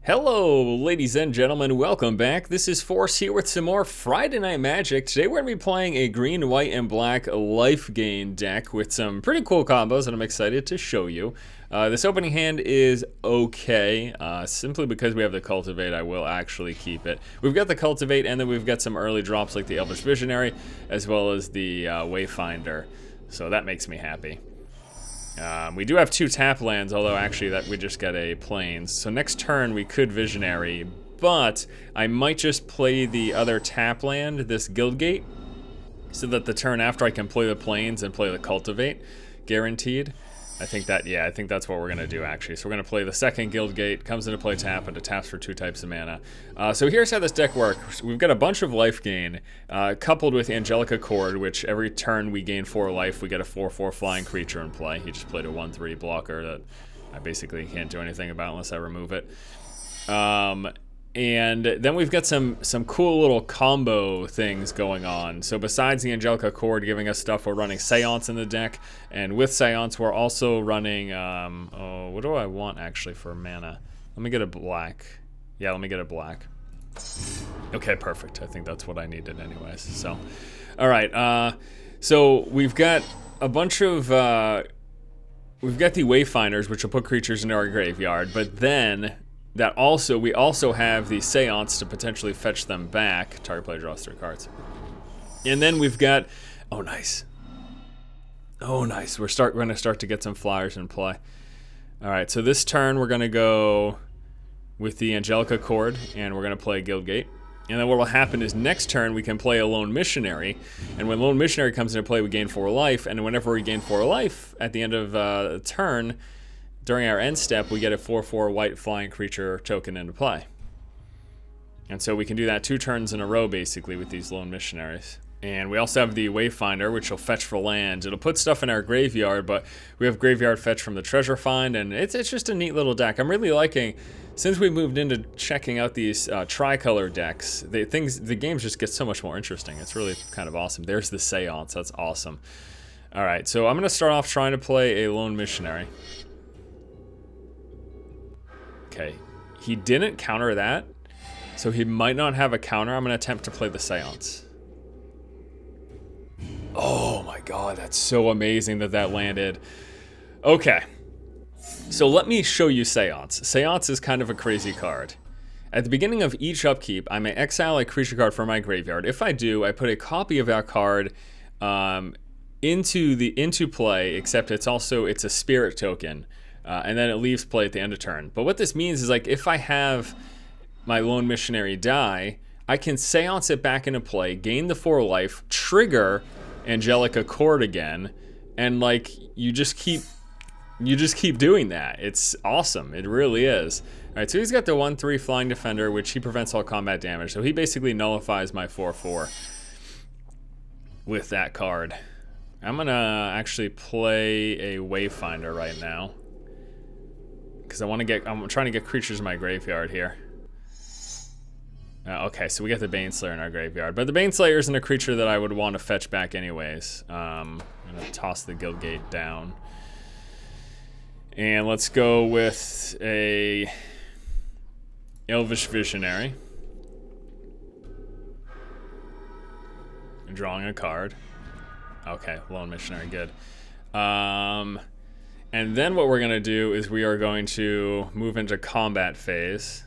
Hello, ladies and gentlemen, welcome back. This is Force here with some more Friday Night Magic. Today we're going to be playing a green, white, and black life gain deck with some pretty cool combos that I'm excited to show you. This opening hand is okay. Simply because we have the Cultivate, I will actually keep it. We've got the Cultivate, and then we've got some early drops like the Elvish Visionary, as well as the Wayfinder. So that makes me happy. We do have two tap lands, although actually that we just get a Plains. So next turn we could Visionary, but I might just play the other tap land, this Guildgate, so that the turn after I can play the Plains and play the Cultivate, guaranteed. I think that's what we're going to do actually. So we're going to play the second Guildgate, comes into play tap, and it taps for 2 types of mana. So here's how this deck works. We've got a bunch of life gain, coupled with Angelica Chord, which every turn we gain 4 life, we get a 4/4 flying creature in play. He just played a 1/3 blocker that I basically can't do anything about unless I remove it. And then we've got some cool little combo things going on. So besides the Angelica Chord giving us stuff, we're running Seance in the deck. And with Seance, we're also running, what do I want actually for mana? Let me get a black. Yeah, let me get a black. Okay, perfect. I think that's what I needed anyways. So, all right. So we've got a bunch of, we've got the Wayfinders, which will put creatures into our graveyard. But then we also have the Seance to potentially fetch them back. Target player draws 3 cards. And then we've got, oh nice. Oh nice, we're going to start to get some flyers in play. All right, so this turn we're going to go with the Angelica Chord, and we're going to play Guildgate. And then what will happen is next turn we can play a Lone Missionary, and when Lone Missionary comes into play we gain 4 life, and whenever we gain 4 life at the end of the turn, during our end step, we get a 4/4 white flying creature token into play. And so we can do that 2 turns in a row, basically, with these Lone Missionaries. And we also have the Wayfinder, which will fetch for lands. It'll put stuff in our graveyard, but we have graveyard fetch from the Treasure Find, and it's just a neat little deck. I'm really liking, since we moved into checking out these tricolor decks, the games just get so much more interesting. It's really kind of awesome. There's the Seance, that's awesome. All right, so I'm gonna start off trying to play a Lone Missionary. Okay, he didn't counter that, so he might not have a counter. I'm going to attempt to play the Seance. Oh my god, that's so amazing that landed. Okay, so let me show you Seance. Seance is kind of a crazy card. At the beginning of each upkeep, I may exile a creature card from my graveyard. If I do, I put a copy of that card into play, except it's a spirit token. And then it leaves play at the end of turn. But what this means is, like, if I have my Lone Missionary die, I can Seance it back into play, gain the 4 life, trigger Angelica Chord again, and like you just keep doing that. It's awesome. It really is. All right, so he's got the 1/3 Flying Defender, which he prevents all combat damage. So he basically nullifies my 4/4 with that card. I'm gonna actually play a Wayfinder right now, because I'm trying to get creatures in my graveyard here. Okay, so we got the Baneslayer in our graveyard, but the Baneslayer isn't a creature that I would want to fetch back anyways. I'm gonna toss the Guildgate down. And let's go with a Elvish Visionary. Drawing a card. Okay, Lone Missionary, good. And then what we're going to do is we are going to move into combat phase.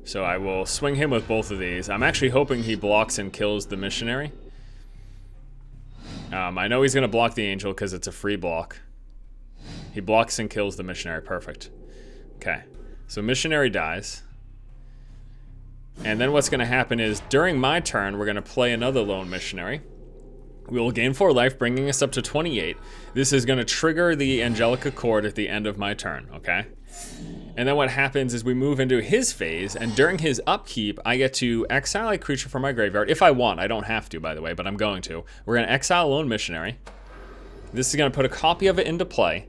So I will swing him with both of these. I'm actually hoping he blocks and kills the Missionary. I know he's going to block the Angel because it's a free block. He blocks and kills the Missionary. Perfect. Okay, so Missionary dies. And then what's going to happen is, during my turn, we're going to play another Lone Missionary. We will gain 4 life, bringing us up to 28. This is going to trigger the Angelica Chord at the end of my turn, okay? And then what happens is we move into his phase, and during his upkeep, I get to exile a creature from my graveyard. If I want, I don't have to, by the way, but I'm going to. We're going to exile Lone Missionary. This is going to put a copy of it into play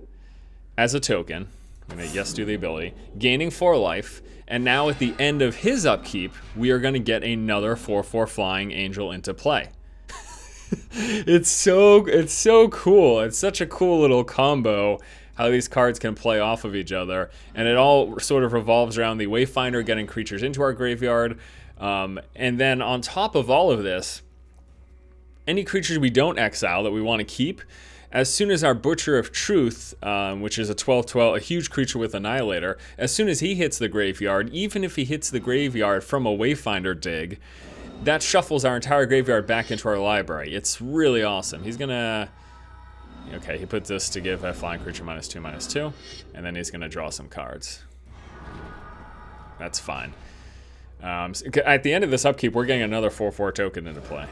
as a token. I'm going to yes do the ability. Gaining 4 life, and now at the end of his upkeep, we are going to get another 4/4 Flying Angel into play. It's so cool. It's such a cool little combo. how these cards can play off of each other. And it all sort of revolves around the Wayfinder getting creatures into our graveyard. And then on top of all of this, any creatures we don't exile that we want to keep, as soon as our Butcher of Truth, which is a 12/12, a huge creature with Annihilator, as soon as he hits the graveyard, even if he hits the graveyard from a Wayfinder dig, that shuffles our entire graveyard back into our library. It's really awesome. He's gonna... Okay, he put this to give a flying creature -2/2, and then he's gonna draw some cards. That's fine. At the end of this upkeep, we're getting another 4/4 token into play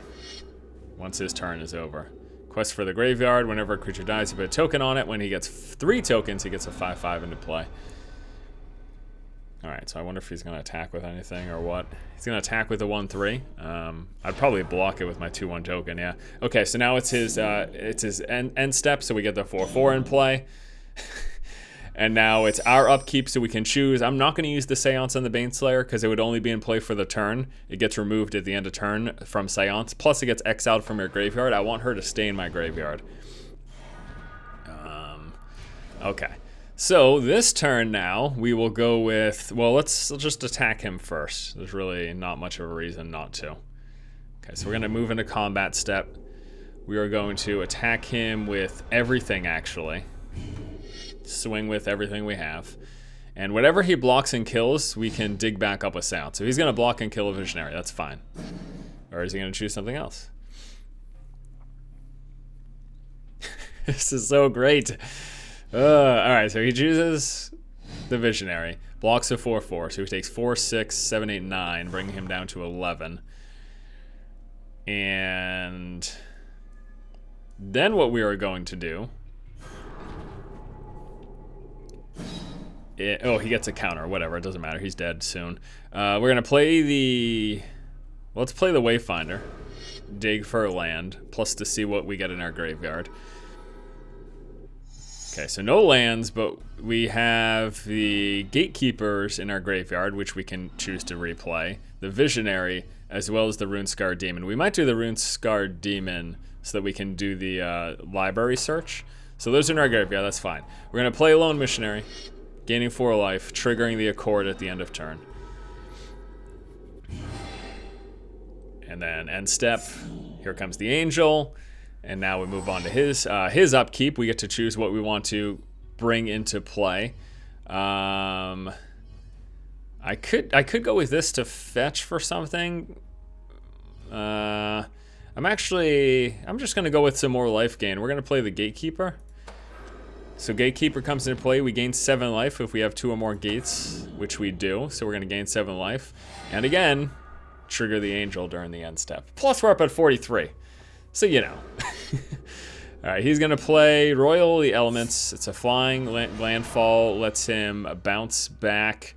once his turn is over. Quest for the graveyard. Whenever a creature dies, you put a token on it. When he gets 3 tokens, he gets a 5/5 into play. Alright, so I wonder if he's going to attack with anything or what. He's going to attack with a 1/3. I'd probably block it with my 2/1 token, yeah. Okay, so now it's his end step, so we get the 4/4 in play. And now it's our upkeep, so we can choose. I'm not going to use the Seance on the Baneslayer because it would only be in play for the turn. It gets removed at the end of turn from Seance. Plus, it gets exiled from your graveyard. I want her to stay in my graveyard. Okay. So this turn now, we will go with... Well, let's just attack him first. There's really not much of a reason not to. Okay, so we're going to move into combat step. We are going to attack him with everything, actually. Swing with everything we have. And whatever he blocks and kills, we can dig back up with sound. So he's going to block and kill a Visionary. That's fine. Or is he going to choose something else? This is so great. Alright, so he chooses the Visionary. Blocks a 4/4. So he takes 4, 6, 7, 8, 9, bringing him down to 11. And then what we are going to do... oh, he gets a counter. Whatever, it doesn't matter. He's dead soon. We're going to play the... Let's play the Wayfinder. Dig for a land, plus to see what we get in our graveyard. Okay, so no lands, but we have the Gatekeepers in our graveyard, which we can choose to replay. The Visionary, as well as the Runescarred Demon. We might do the Runescarred Demon so that we can do the library search. So those are in our graveyard, that's fine. We're going to play Lone Missionary. Gaining 4 life, triggering the Accord at the end of turn. And then end step, here comes the Angel. And now we move on to his upkeep. We get to choose what we want to bring into play. I could go with this to fetch for something. I'm just going to go with some more life gain. We're going to play the Gatekeeper. So Gatekeeper comes into play. We gain 7 life if we have 2 or more gates, which we do. So we're going to gain 7 life. And again, trigger the Angel during the end step. Plus we're up at 43. So, you know. Alright, he's going to play Royal the Elements. It's a flying landfall. Lets him bounce back.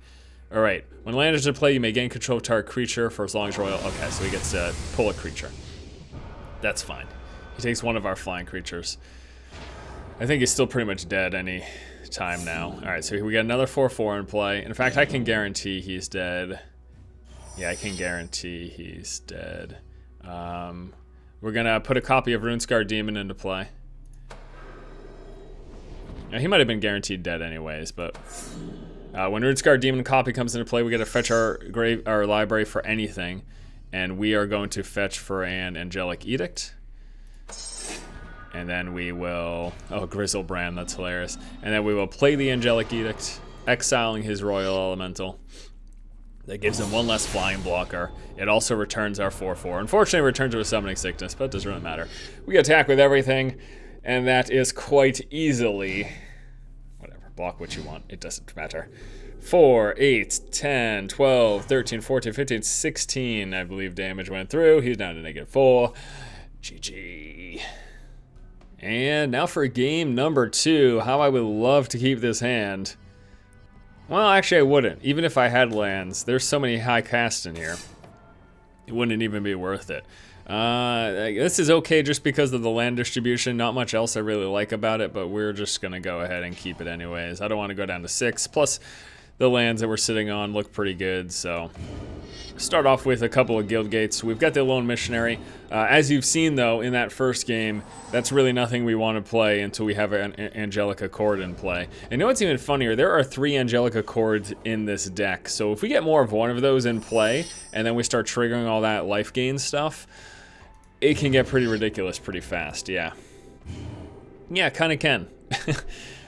Alright, when land is in play, you may gain control of target creature for as long as Royal... Okay, so he gets to pull a creature. That's fine. He takes one of our flying creatures. I think he's still pretty much dead any time now. Alright, so we got another 4/4 in play. In fact, I can guarantee he's dead. Yeah, I can guarantee he's dead. We're going to put a copy of Runescarred Demon into play. Now, he might have been guaranteed dead anyways, but... when Runescarred Demon copy comes into play, we get to fetch our library for anything. And we are going to fetch for an Angelic Edict. And then we will... Oh, Grizzlebrand, that's hilarious. And then we will play the Angelic Edict, exiling his Royal Elemental. That gives him 1 less flying blocker. It also returns our 4/4. Unfortunately, it returns with Summoning Sickness, but it doesn't really matter. We attack with everything, and that is quite easily... Whatever, block what you want. It doesn't matter. 4, 8, 10, 12, 13, 14, 15, 16, I believe damage went through. He's down to -4. GG. And now for game number 2. How I would love to keep this hand. Well, actually I wouldn't. Even if I had lands, there's so many high casts in here. It wouldn't even be worth it. This is okay just because of the land distribution. Not much else I really like about it, but we're just going to go ahead and keep it anyways. I don't want to go down to 6. Plus, the lands that we're sitting on look pretty good, so Start off with a couple of guild gates. We've got the Lone Missionary. As you've seen, though, in that first game, that's really nothing we want to play until we have an Angelica Chord in play. And you know what's even funnier? There are 3 Angelica Chords in this deck. So if we get more of one of those in play, and then we start triggering all that life gain stuff, it can get pretty ridiculous pretty fast, yeah. Yeah, kind of can.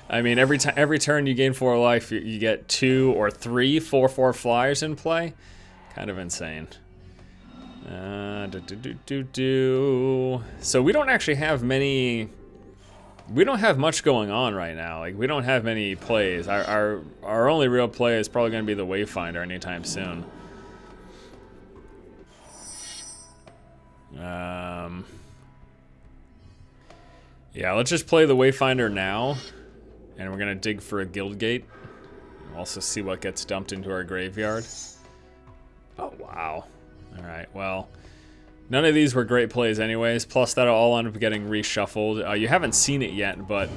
I mean, every turn you gain 4 life, you get 2 or 3 4/4 flyers in play. Kind of insane. So we don't actually have many. We don't have much going on right now. Like, we don't have many plays. Our only real play is probably going to be the Wayfinder anytime soon. Yeah, let's just play the Wayfinder now, and we're gonna dig for a guild gate. We'll also see what gets dumped into our graveyard. Oh, wow. All right, well, none of these were great plays anyways, plus that'll all end up getting reshuffled. You haven't seen it yet, but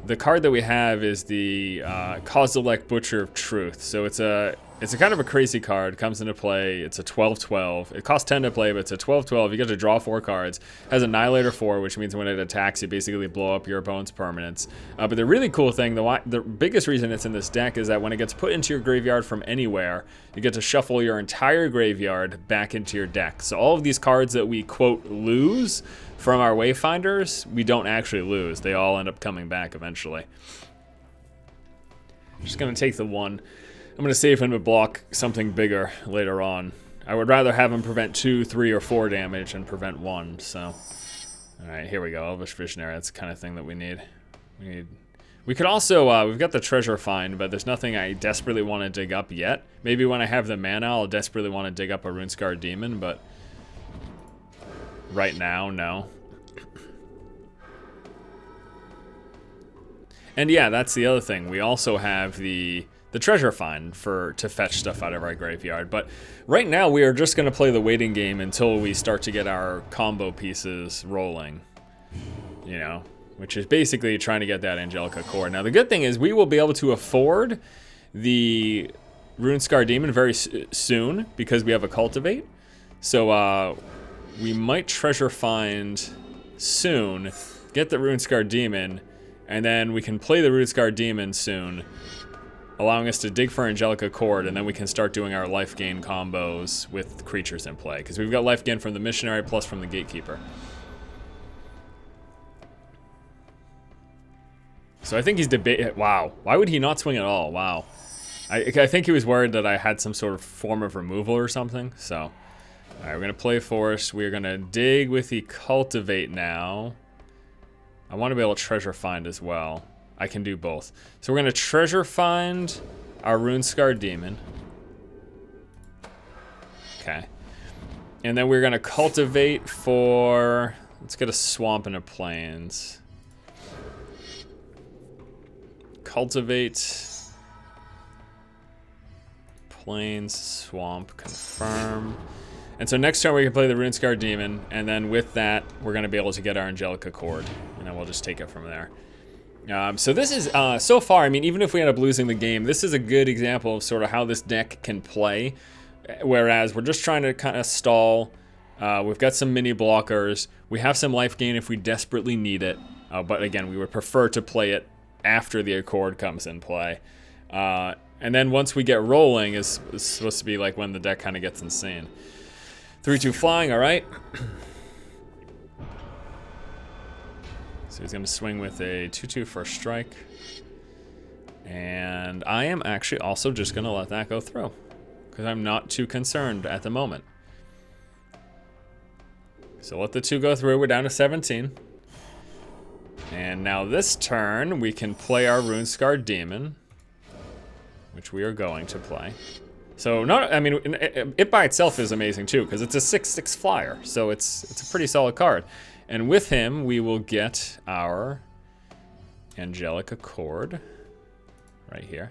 the card that we have is the Kozilek Butcher of Truth. So it's a kind of a crazy card. It comes into play. It's a 12/12. It costs 10 to play, but it's a 12/12. You get to draw 4 cards. It has Annihilator 4, which means when it attacks, you basically blow up your opponent's permanents. But the really cool thing, the biggest reason it's in this deck is that when it gets put into your graveyard from anywhere, you get to shuffle your entire graveyard back into your deck. So all of these cards that we, quote, lose from our Wayfinders, we don't actually lose. They all end up coming back eventually. I'm just going to take the 1. I'm going to save him to block something bigger later on. I would rather have him prevent 2, 3, or 4 damage and prevent 1, so. Alright, here we go. Elvish Visionary, that's the kind of thing that we need. We could also, we've got the Treasure Find, but there's nothing I desperately want to dig up yet. Maybe when I have the mana, I'll desperately want to dig up a Runescar Demon, but right now, no. And yeah, that's the other thing. We also have the Treasure Find to fetch stuff out of our graveyard. But right now, we are just going to play the waiting game until we start to get our combo pieces rolling. You know, which is basically trying to get that Angelica Chord. Now, the good thing is we will be able to afford the Runescar Demon very soon because we have a Cultivate. So we might Treasure Find soon, get the Runescar Demon, and then we can play the Runescar Demon soon, allowing us to dig for Angelica Chord, and then we can start doing our life gain combos with creatures in play, because we've got life gain from the Missionary plus from the Gatekeeper. So I think he's wow. Why would he not swing at all? Wow. I think he was worried that I had some sort of form of removal or something, so. All right, we're going to play Forest. We're going to dig with the Cultivate now. I want to be able to Treasure Find as well. I can do both. So we're going to Treasure Find our Runescar Demon. Okay. And then we're going to Cultivate for... Let's get a Swamp and a Plains. Cultivate. Plains, Swamp, confirm. And so next turn we can play the Runescar Demon, and then with that, we're going to be able to get our Angelica Chord. And then we'll just take it from there. So this is, so far, I mean, even if we end up losing the game, this is a good example of sort of how this deck can play. Whereas we're just trying to kind of stall. We've got some mini blockers. We have some life gain if we desperately need it. But again, we would prefer to play it after the Accord comes in play. And then once we get rolling is supposed to be like when the deck kind of gets insane. 3/2 flying, all right. So he's going to swing with a 2/2 for a strike. And I am actually also just going to let that go through, because I'm not too concerned at the moment. So let the 2 go through. We're down to 17. And now this turn, we can play our Runescar Demon, which we are going to play. So, I mean, it by itself is amazing too, because it's a 6/6 flyer. So it's a pretty solid card. And with him, we will get our Angelica Chord right here.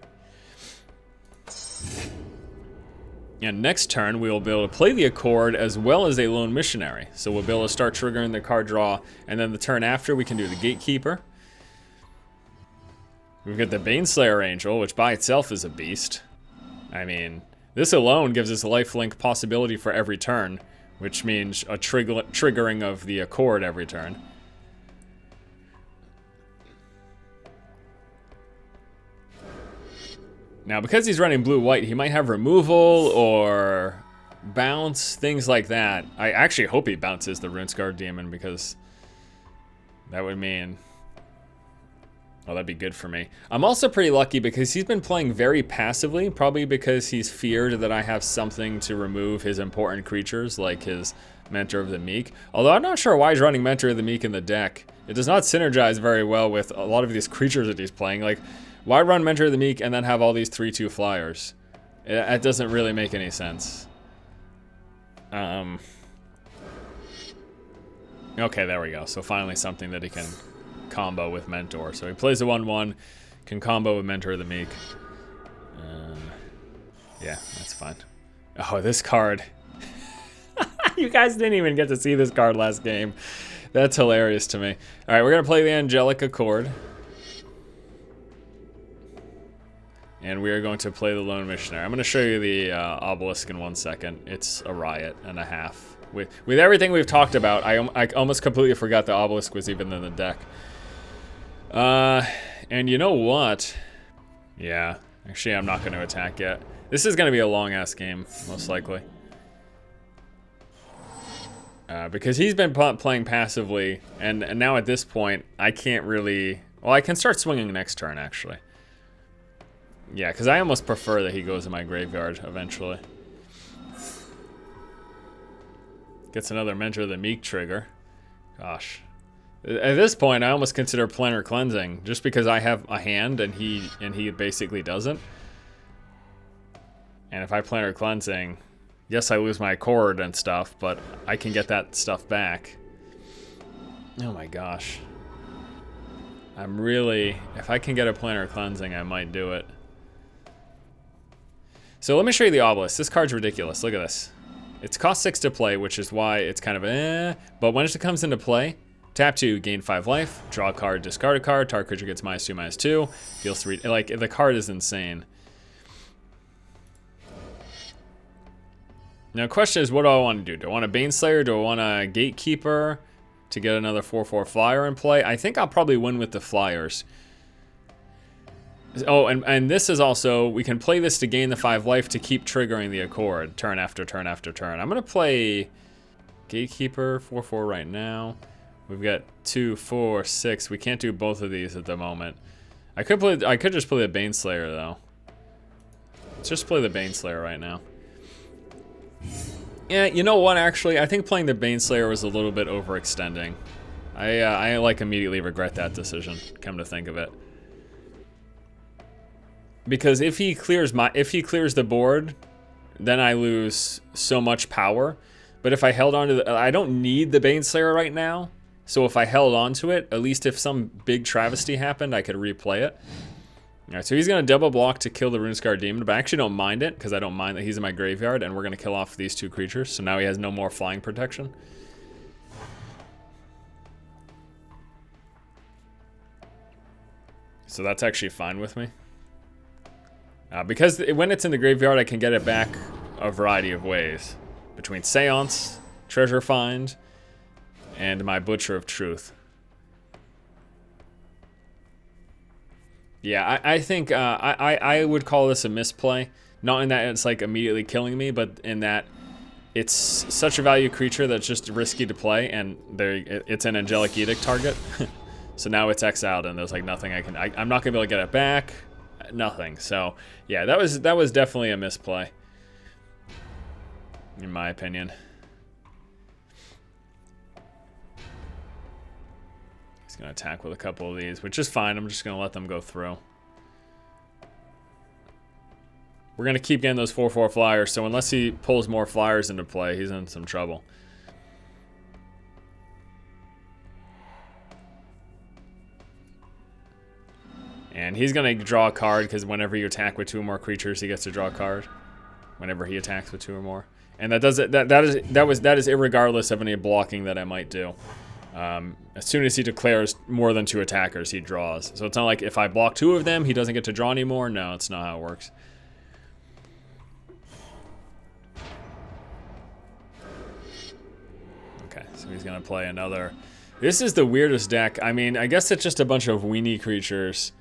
And next turn, we will be able to play the Accord as well as a Lone Missionary. So we'll be able to start triggering the card draw, and then the turn after, we can do the Gatekeeper. We've got the Baneslayer Angel, which by itself is a beast. I mean, This alone gives us a lifelink possibility for every turn, which means a triggering of the Accord every turn. Now, because he's running blue-white, he might have removal or bounce, things like that. I actually hope he bounces the Runescarred Demon, because that would mean... oh, that'd be good for me. I'm also pretty lucky because he's been playing very passively, probably because he's feared that I have something to remove his important creatures, like his Mentor of the Meek. Although I'm not sure why he's running Mentor of the Meek in the deck. It does not synergize very well with a lot of these creatures that he's playing. Like, why run Mentor of the Meek and then have all these 3/2 flyers? It doesn't really make any sense. Okay, there we go. So finally something that he can combo with Mentor. So he plays a 1/1, can combo with Mentor of the Meek. Yeah, that's fine. Oh, this card. You guys didn't even get to see this card last game. That's hilarious to me. All right, we're going to play the Angelic Accord. And we are going to play the Lone Missionary. I'm going to show you the Obelisk in 1 second. It's a riot and a half. With everything we've talked about, I almost completely forgot the Obelisk was even in the deck. And you know what? Yeah, actually I'm not going to attack yet. This is going to be a long-ass game, most likely. Because he's been playing passively, and now at this point, I can't really... well, I can start swinging next turn, actually. Yeah, because I almost prefer that he goes in my graveyard eventually. Gets another Mentor of the Meek trigger. Gosh. At this point, I almost consider Planar Cleansing, just because I have a hand and he basically doesn't. And if I Planar Cleansing, yes, I lose my Accord and stuff, but I can get that stuff back. Oh my gosh. I'm really... if I can get a Planar Cleansing, I might do it. So let me show you the Obelisk. This card's ridiculous. Look at this. It's cost 6 to play, which is why it's kind of but when it comes into play, tap 2, gain 5 life, draw a card, discard a card, target creature gets -2/-2, deals 3. Like, the card is insane. Now, the question is, what do I want to do? Do I want a Baneslayer? Do I want a Gatekeeper to get another 4/4 flyer in play? I think I'll probably win with the flyers. Oh, and this is also, we can play this to gain the 5 life to keep triggering the Accord turn after turn after turn. I'm going to play Gatekeeper, 4/4 right now. We've got 2, 4, 6. We can't do both of these at the moment. I could just play the Baneslayer, though. Let's just play the Baneslayer right now. Yeah, you know what, actually? I think playing the Baneslayer was a little bit overextending. I like immediately regret that decision, come to think of it. Because if he clears the board, then I lose so much power. But if I held on to I don't need the Baneslayer right now. So if I held on to it, at least if some big travesty happened, I could replay it. All right, so he's going to double block to kill the Runescarred Demon, but I actually don't mind it, because I don't mind that he's in my graveyard, and we're going to kill off these 2 creatures. So now he has no more flying protection. So that's actually fine with me. Because when it's in the graveyard, I can get it back a variety of ways. Between Seance, Treasure Find, and my Butcher of Truth. Yeah, I think I would call this a misplay. Not in that it's like immediately killing me, but in that it's such a value creature that's just risky to play, and it's an Angelic Edict target. So now it's exiled, and there's like nothing I'm not gonna be able to get it back. Nothing. So yeah, that was definitely a misplay, in my opinion. He's gonna attack with a couple of these, which is fine. I'm just gonna let them go through. We're gonna keep getting those 4/4 flyers, so unless he pulls more flyers into play, he's in some trouble. And he's gonna draw a card, because whenever you attack with 2 or more creatures, he gets to draw a card. Whenever he attacks with 2 or more, and that is irregardless of any blocking that I might do. As soon as he declares more than 2 attackers, he draws. So it's not like if I block 2 of them, he doesn't get to draw anymore. No, it's not how it works. Okay, so he's gonna play another. This is the weirdest deck. I mean, I guess it's just a bunch of weenie creatures,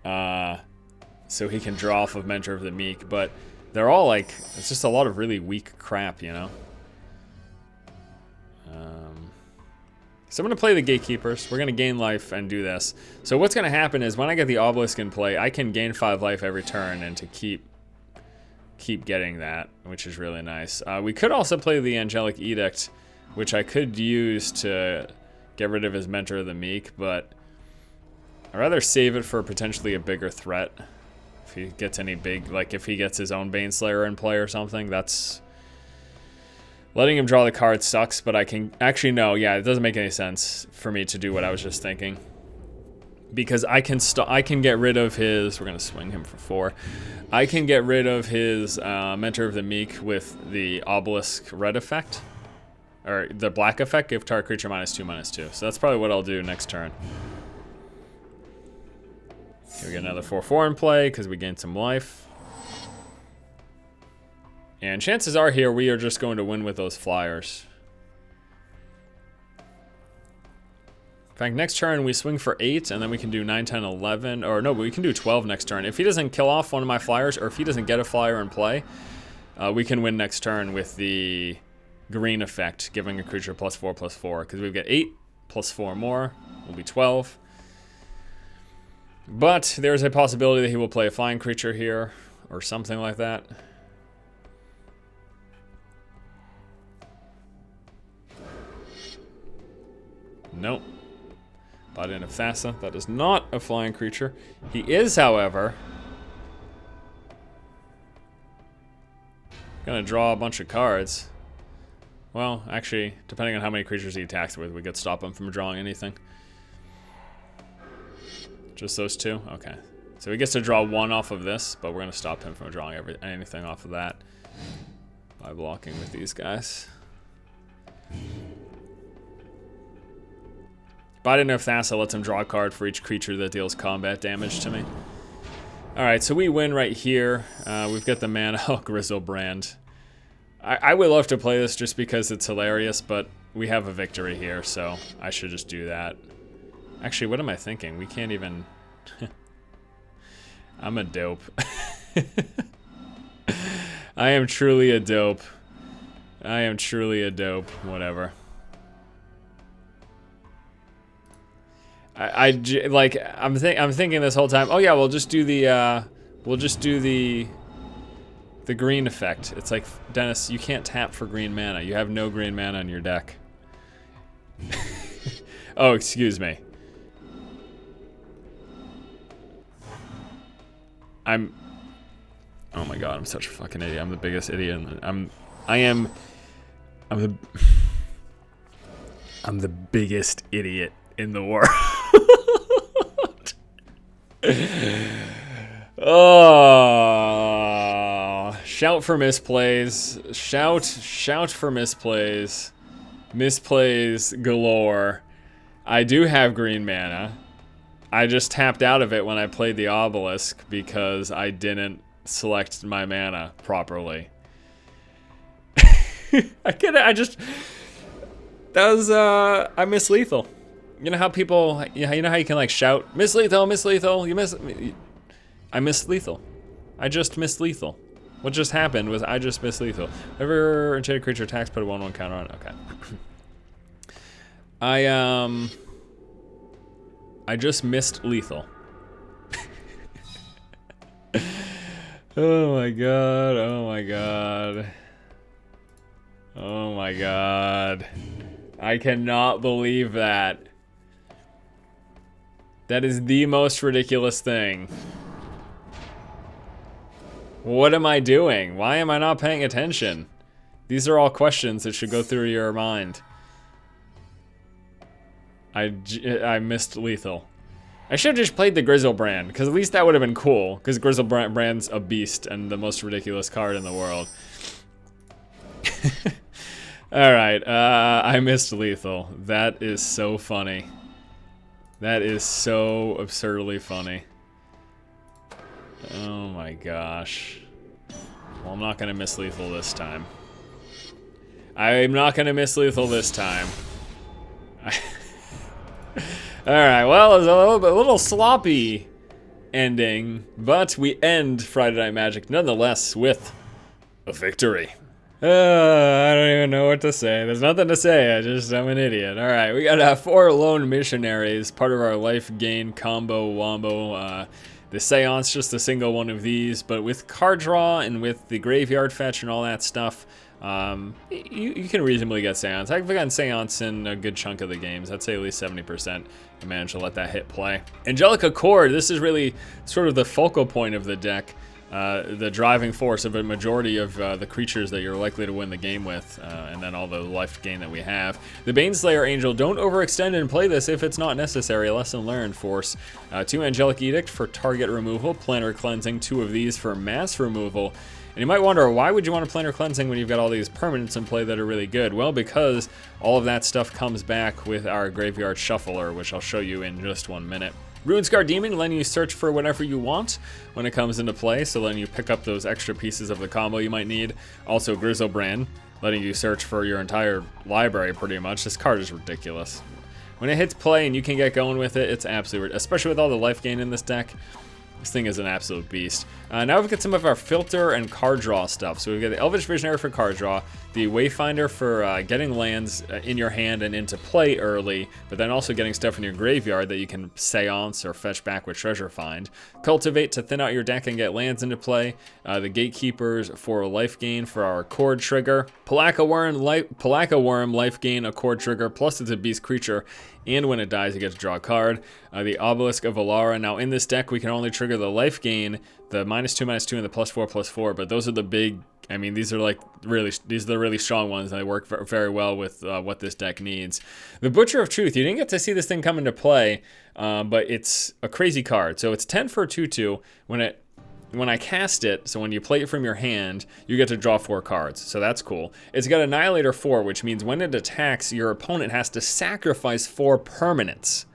so he can draw off of Mentor of the Meek, but they're all like, it's just a lot of really weak crap, you know? So I'm gonna play the Gatekeepers. We're gonna gain life and do this. So what's gonna happen is when I get the Obelisk in play, I can gain 5 life every turn and to keep getting that, which is really nice. We could also play the Angelic Edict, which I could use to get rid of his Mentor of the Meek, but I'd rather save it for potentially a bigger threat. If he gets any big, like if he gets his own Baneslayer in play or something, that's... Letting him draw the card sucks, but I can... Actually, no, yeah, it doesn't make any sense for me to do what I was just thinking. Because I can get rid of his... We're going to swing him for 4. I can get rid of his Mentor of the Meek with the Obelisk red effect. Or the black effect, give target creature -2/2. So that's probably what I'll do next turn. Here we get another 4/4 in play because we gained some life. And chances are here we are just going to win with those flyers. In fact, next turn we swing for 8 and then we can do 9, 10, 11. Or no, but we can do 12 next turn. If he doesn't kill off one of my flyers or if he doesn't get a flyer in play, we can win next turn with the green effect, giving a creature +4/+4. Because we've got 8 plus 4 more will be 12. But there's a possibility that he will play a flying creature here or something like that. Nope. Biden of Thassa. That is not a flying creature. He is, however, gonna draw a bunch of cards. Well, actually, depending on how many creatures he attacks with, we could stop him from drawing anything. Just those 2? Okay. So he gets to draw 1 off of this, but we're gonna stop him from drawing anything off of that by blocking with these guys. Biden of Thassa lets him draw a card for each creature that deals combat damage to me. Alright, so we win right here. We've got the mana. Oh, Grizzlebrand. I would love to play this just because it's hilarious, but we have a victory here, so I should just do that. Actually, what am I thinking? We can't even... I'm a dope. I am truly a dope. I am truly a dope. Whatever. I'm thinking this whole time. Oh yeah, we'll just do the green effect. It's like, Dennis, you can't tap for green mana. You have no green mana in your deck. Oh, excuse me. Oh my god, I'm such a fucking idiot. I'm the biggest idiot. I'm the biggest idiot in the world. Oh, shout for misplays. Shout for misplays. Misplays galore. I do have green mana. I just tapped out of it when I played the Obelisk because I didn't select my mana properly. I miss lethal. You know how people, you know how you can like shout, miss lethal, I missed lethal. I just missed lethal. What just happened was I just missed lethal. Whenever enchanted creature attacks, put a 1/1 counter on it. Okay. I just missed lethal. Oh my god, oh my god. Oh my god. I cannot believe that. That is the most ridiculous thing. What am I doing? Why am I not paying attention? These are all questions that should go through your mind. I missed lethal. I should have just played the Grizzlebrand, because at least that would have been cool, because Grizzlebrand's a beast and the most ridiculous card in the world. Alright, I missed lethal. That is so funny. That is so absurdly funny. Oh my gosh. Well, I'm not gonna miss lethal this time. I'm not gonna miss lethal this time. Alright, well, it was a little sloppy ending, but we end Friday Night Magic nonetheless with a victory. I don't even know what to say. There's nothing to say. I'm an idiot. Alright, we got 4 lone missionaries, part of our life gain combo wombo. The Seance, just a single one of these, but with card draw and with the graveyard fetch and all that stuff, you can reasonably get Seance. I've gotten Seance in a good chunk of the games. I'd say at least 70%. I managed to let that hit play. Angelica Chord, this is really sort of the focal point of the deck. The driving force of a majority of the creatures that you're likely to win the game with, and then all the life gain that we have. The Baneslayer Angel, don't overextend and play this if it's not necessary. Lesson learned. Force 2 Angelic Edict for target removal, Planar Cleansing, 2 of these for mass removal. And you might wonder, why would you want a Planar Cleansing when you've got all these permanents in play that are really good? Well, because all of that stuff comes back with our Graveyard Shuffler, which I'll show you in just 1 minute. Runescar Demon, letting you search for whatever you want when it comes into play, so letting you pick up those extra pieces of the combo you might need. Also, Grizzlebrand, letting you search for your entire library pretty much. This card is ridiculous. When it hits play and you can get going with it, it's absolutely, especially with all the life gain in this deck. This thing is an absolute beast. Now we've got some of our filter and card draw stuff. So we've got the Elvish Visionary for card draw, the Wayfinder for getting lands in your hand and into play early, but then also getting stuff in your graveyard that you can Seance or fetch back with Treasure Find. Cultivate to thin out your deck and get lands into play. The Gatekeepers for life gain for our Chord trigger. Palaka Worm, life gain, a Chord trigger, plus it's a beast creature, and when it dies you get to draw a card. The Obelisk of Alara. Now in this deck we can only trigger the life gain, the -2/-2 and the +4/+4, but those are the big, I mean, these are the really strong ones, and they work very well with what this deck needs. The Butcher of Truth, you didn't get to see this thing come into play, but it's a crazy card. So it's 10 for a 2/2. When I cast it, so when you play it from your hand, you get to draw 4 cards, so that's cool. It's got Annihilator 4, which means when it attacks, your opponent has to sacrifice 4 permanents,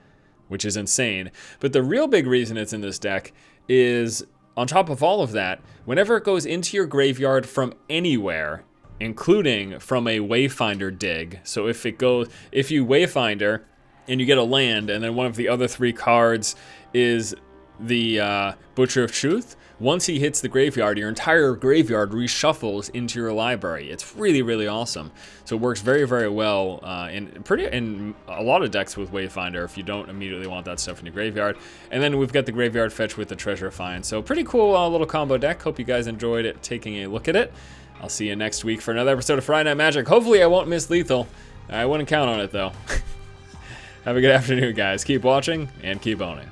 which is insane. But the real big reason it's in this deck is, on top of all of that, whenever it goes into your graveyard from anywhere, including from a Wayfinder dig, so if you Wayfinder and you get a land, and then one of the other 3 cards is the Butcher of Truth, once he hits the graveyard, your entire graveyard reshuffles into your library. It's really, really awesome. So it works very, very well in a lot of decks with Wayfinder if you don't immediately want that stuff in your graveyard. And then we've got the Graveyard Fetch with the Treasure Find. So pretty cool little combo deck. Hope you guys enjoyed it, taking a look at it. I'll see you next week for another episode of Friday Night Magic. Hopefully I won't miss Lethal. I wouldn't count on it though. Have a good afternoon, guys. Keep watching and keep owning.